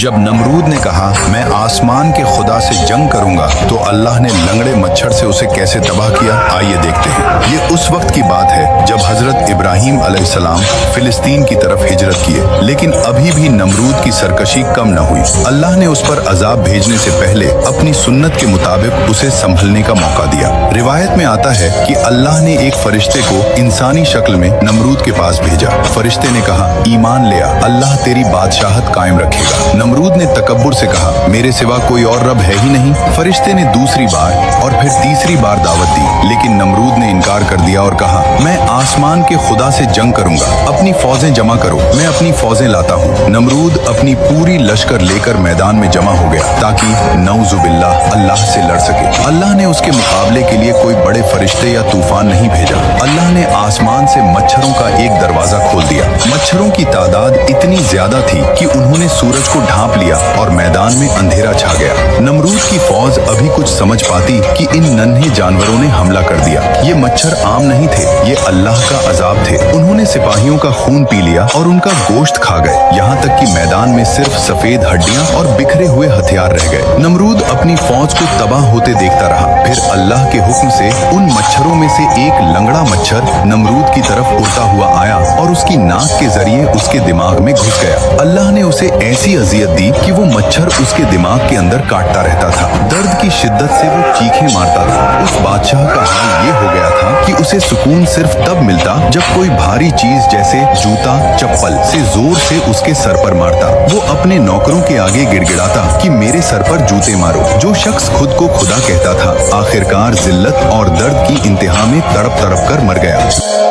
जब नमरूद ने कहा मैं आसमान के खुदा से जंग करूंगा तो अल्लाह ने लंगड़े मच्छर से उसे कैसे तबाह किया, आइए देखते हैं। ये उस वक्त की बात है जब हजरत इब्राहिम अलैहिस्सलाम फिलिस्तीन की तरफ हिजरत किए, लेकिन अभी भी नमरूद की सरकशी कम न हुई। अल्लाह ने उस पर अजाब भेजने से पहले अपनी सुन्नत के मुताबिक उसे संभलने का मौका दिया। रिवायत में आता है कि अल्लाह ने एक फरिश्ते को इंसानी शक्ल में नमरूद के पास भेजा। फरिश्ते ने कहा ईमान ले आ, अल्लाह तेरी बादशाहत कायम रखेगा। नमरूद ने तकब्बुर से कहा मेरे सिवा कोई और रब है ही नहीं। फरिश्ते ने दूसरी बार और फिर तीसरी बार दावत दी, लेकिन नमरूद ने इनकार कर दिया और कहा मैं आसमान के खुदा से जंग करूंगा, अपनी फौजें जमा करो, मैं अपनी फौजें लाता हूँ। नमरूद अपनी पूरी लश्कर लेकर मैदान में जमा हो गया ताकि नऊजुबिल्लाह अल्लाह से लड़ सके। अल्लाह ने उसके मुकाबले के लिए कोई बड़े फरिश्ते या तूफान नहीं भेजा। अल्लाह ने आसमान से मच्छरों का एक दरवाजा खोल दिया। मच्छरों की तादाद इतनी ज्यादा थी कि उन्होंने सूरज को ढांप लिया और मैदान में अंधेरा छा गया। नमरूद की फौज अभी कुछ समझ पाती कि इन नन्हे जानवरों ने हमला कर दिया। ये मच्छर आम नहीं थे, ये अल्लाह का अजाब थे। उन्होंने सिपाहियों का खून पी लिया और उनका गोश्त खा गए, यहाँ तक कि मैदान में सिर्फ सफेद हड्डियां और बिखरे हुए हथियार रह गए। नमरूद अपनी फौज को तबाह होते देखता रहा। फिर अल्लाह के हुक्म से उन मच्छरों में से एक लंगड़ा मच्छर नमरूद की तरफ उड़ता हुआ आया और उसकी नाक के जरिए उसके दिमाग में घुस गया। अल्लाह ने उसे ऐसी अजियत दी कि वो मच्छर उसके दिमाग के अंदर काटता रहता था। दर्द की शिद्दत से वो चीखें मारता था। उस बादशाह का हाल ये हो गया था कि उसे सुकून सिर्फ तब मिलता जब कोई भारी चीज जैसे जूता चप्पल से जोर से उसके सर पर मारता। वो अपने नौकरों के आगे गिड़गिड़ाता कि मेरे सर पर जूते मारो। जो शख्स खुद को खुदा कहता था आखिरकार जिल्लत और दर्द की इंतहा में तड़प तड़प कर मर गया।